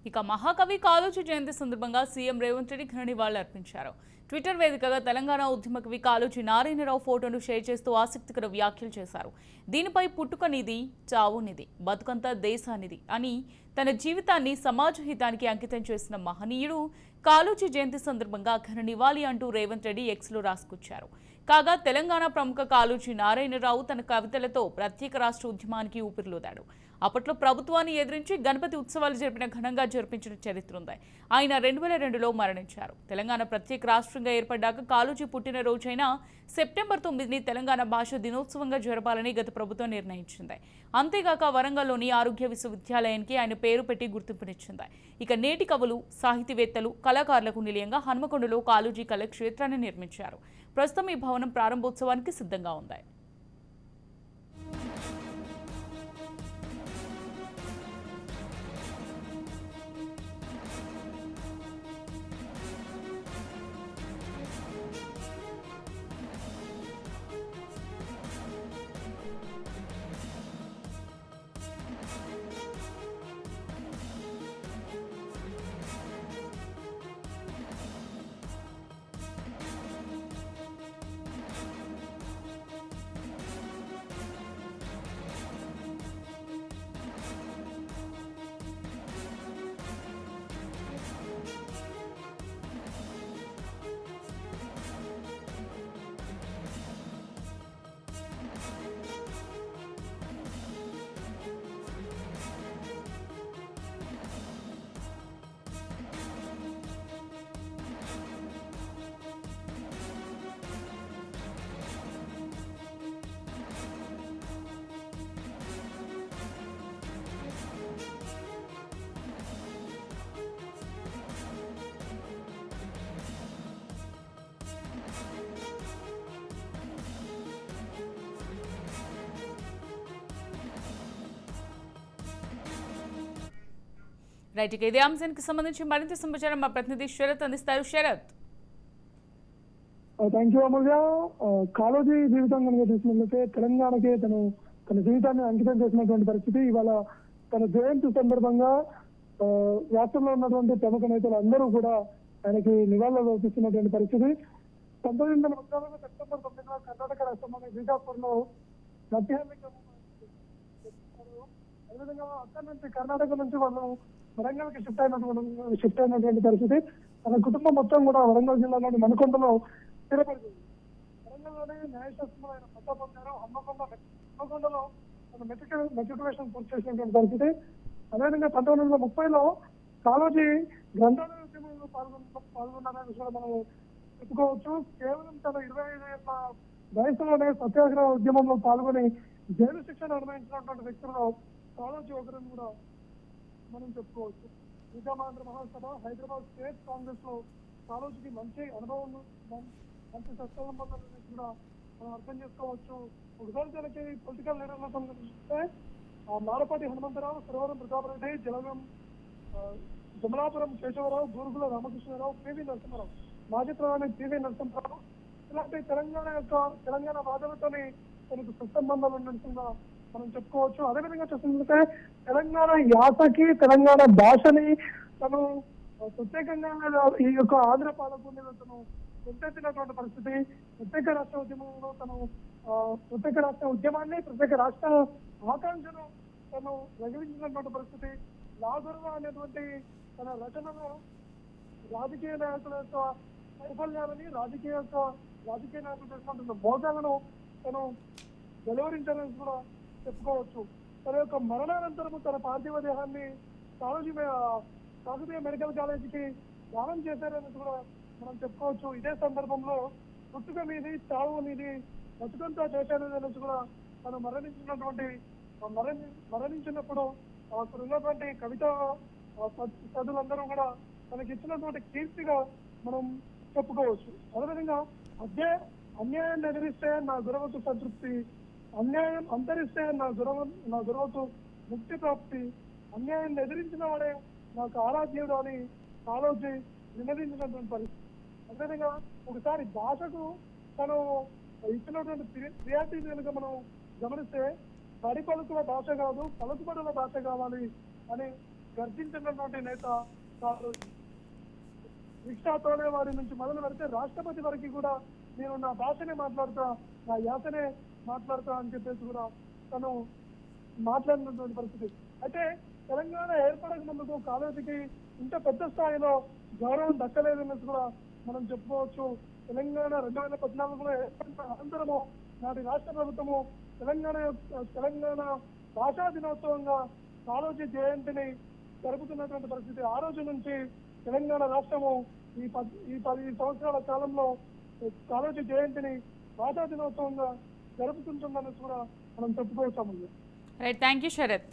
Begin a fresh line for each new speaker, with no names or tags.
ఇక మహాకవి కాళోజీ జయంతి సందర్భంగా సీఎం రేవంత్ రెడ్డి ఘన నివాళులు అర్పించారు. ట్విట్టర్ వేదికగా తెలంగాణ ఉద్యమ కవి కాళోజీ నారాయణరావు ఫోటోను షేర్ చేస్తూ ఆసక్తికర వ్యాఖ్యలు చేశారు. దీనిపై పుట్టుకనిది, చావునిది, బతుకంతా దేశానిది అని తన జీవితాన్ని సమాజ హితానికి అంకితం చేసిన మహనీయుడు కాళోజీ జయంతి సందర్భంగా ఘన నివాళి అంటూ రేవంత్ రెడ్డి ఎక్స్లో రాసుకొచ్చారు. కాగా తెలంగాణ ప్రముఖ కాళోజీ నారాయణరావు తన కవితలతో ప్రత్యేక రాష్ట్ర ఉద్యమానికి ఊపిరిలూదాడు. అప్పట్లో ప్రభుత్వాన్ని ఎదిరించి గణపతి ఉత్సవాలు ఘనంగా జరిపించిన చరిత్ర ఉంది. ఆయన 2002లో మరణించారు. తెలంగాణ ప్రత్యేక రాష్ట్రంగా ఏర్పడ్డాక కాళోజీ పుట్టినరోజైన సెప్టెంబర్ 9ని తెలంగాణ భాష దినోత్సవంగా జరపాలని గత ప్రభుత్వం నిర్ణయించింది. అంతేగాక వరంగల్లోని ఆరోగ్య విశ్వవిద్యాలయానికి ఆయన పేరు పెట్టి గుర్తింపునిచ్చింది. ఇక నేటి కవులు, సాహితీవేత్తలు, కళాకారులకు నిలయంగా హన్మకొండలో కాళోజీ కళాక్షేత్రాన్ని నిర్మించారు. ప్రస్తుతం ఈ భవనం ప్రారంభోత్సవానికి సిద్ధంగా ఉంది. రైట్, ఇదే అంశానికి సంబంధించి మరింత సమాచారం మా ప్రతినిధి శరత్ అందిస్తారు. శరత్.
థ్యాంక్ యూ అమూల్య. కాళోజీ జీవితం కనుక చూసినట్లయితే తెలంగాణకే తన జీవితాన్ని అంకితం చేసినటువంటి పరిస్థితి. ఇవాళ తన జయంతి సందర్భంగా రాష్ట్రంలో ఉన్నటువంటి ప్రముఖ నేతలు అందరూ కూడా ఆయనకి నివాళులు అర్పిస్తున్నటువంటి పరిస్థితి. 1934 సెప్టెంబర్ 9న కర్ణాటక రాష్ట్రంలోని బీజాపూర్లో అదేవిధంగా అక్కడి నుంచి కర్ణాటక నుంచి వాళ్ళు వరంగల్కి షిఫ్ట్ అయినటువంటి పరిస్థితి. తన కుటుంబం మొత్తం కూడా వరంగల్ జిల్లాలోని మణికొండలో స్థిరపడుతుంది. వరంగల్లోనే న్యాయశాస్త్రంలో ఆయన పట్టా పొందారు. హన్మకొండలో తన మెట్రికులేషన్ పూర్తి చేసినటువంటి పరిస్థితి. అదేవిధంగా 1930లో కాళోజీ గ్రంథాలయ ఉద్యమంలో పాల్గొన్నారని కూడా మనం చెప్పుకోవచ్చు. కేవలం తన 25 ఏళ్ల వయసులోనే సత్యాగ్రహ ఉద్యమంలో పాల్గొని జైలు శిక్షను అనుభవించినటువంటి వ్యక్తుల్లో కాళోజీ ఒకరిని కూడా మనం చెప్పుకోవచ్చు. నిజామాంధ్ర మహాసభ, హైదరాబాద్ స్టేట్ కాంగ్రెస్ లో కాళోజీకి మంచి అనుభవం, మంచి సత్సంబంధం కూడా మనం అర్థం చేసుకోవచ్చు. ఒకసారి తనకి పొలిటికల్ లీడర్ల సంబంధిస్తే మారపాటి హనుమంతరావు, సురవరం ప్రతాపరెడ్డి, జమలాపురం కేశవరావు, గూరుగుల రామకృష్ణరావు, పివి నరసింహారావు, మాజీ ప్రధాని పివి నరసింహారావు ఇలాంటి తెలంగాణ వాదులతోని తనకు సత్సంబంధాలు ఉన్నట్టుగా మనం చెప్పుకోవచ్చు. అదేవిధంగా చూసినట్లయితే తెలంగాణ యాసకి, తెలంగాణ భాషని తను ప్రత్యేకంగా ఈ యొక్క ఆంధ్ర పాలకుని తను గుర్తెత్తినటువంటి పరిస్థితి. ప్రత్యేక రాష్ట్ర ఉద్యమంలో తను ప్రత్యేక రాష్ట్ర ఉద్యమాన్ని, ప్రత్యేక రాష్ట్ర ఆకాంక్షను తను రగిలించినటువంటి పరిస్థితి. లాగుర్వ అనేటువంటి తన రచనలో రాజకీయ నాయకుల యొక్క వైఫల్యాలని, రాజకీయ నాయకులు చేసినటువంటి మోసాలను తను వెలువరించాలని కూడా చెప్పుకోవచ్చు. తన యొక్క మరణానంతరము తన పార్థివ దేహాన్ని కాకతీయ మెడికల్ కాలేజీకి దానం చేశారని కూడా మనం చెప్పుకోవచ్చు. ఇదే సందర్భంలో పుట్టుక మీది, చావు మీది, బతుకంతా చేశారని కూడా తను మరణించినప్పుడు అక్కడ ఉన్నటువంటి కవిత చదువులందరూ కూడా తనకి ఇచ్చినటువంటి కీర్తిగా మనం చెప్పుకోవచ్చు. అదేవిధంగా అన్యాయాన్ని ఎదిరిస్తే నా గురవకు సంతృప్తి, అన్యాయం అంతరిస్తే నా గురవకు ముక్తి ప్రాప్తి, అన్యాయాన్ని ఎదిరించిన వాడే నాకు ఆరాధ్యుడు అని కాళోజీ నినదించినటువంటి పరిస్థితి. అదేవిధంగా ఒకసారి భాషకు తను ఇచ్చినటువంటి ప్రియారిటీ కనుక మనం గమనిస్తే పడి పలుకుల భాష కాదు, పలుకుబడుల భాష కావాలి అని గర్జించినటువంటి నేత కాళోజీ. రిక్షా తోలే వారి నుంచి మొదలు పెడితే రాష్ట్రపతి వరకు కూడా నేను నా భాషనే మాట్లాడతా, నా యాసనే మాట్లాడతా అని చెప్పేసి కూడా తను మాట్లాడినటువంటి పరిస్థితి. అయితే తెలంగాణ ఏర్పడక ముందుకు కాళోజీకి ఇంత పెద్ద స్థాయిలో గౌరవం దక్కలేదన్నది కూడా మనం చెప్పుకోవచ్చు. తెలంగాణ 2014లో ఏర్పడిన అనంతరము నాటి రాష్ట్ర ప్రభుత్వము తెలంగాణ భాషా దినోత్సవంగా కాళోజీ జయంతిని జరుపుతున్నటువంటి పరిస్థితి. ఆ రోజు నుంచి తెలంగాణ రాష్ట్రము ఈ 10 సంవత్సరాల కాలంలో కాళోజీ జయంతిని భాషా దినోత్సవంగా జరుపుతుంటుందని కూడా మనం చెప్పుకోవచ్చాము.
Right, thank you Sarath.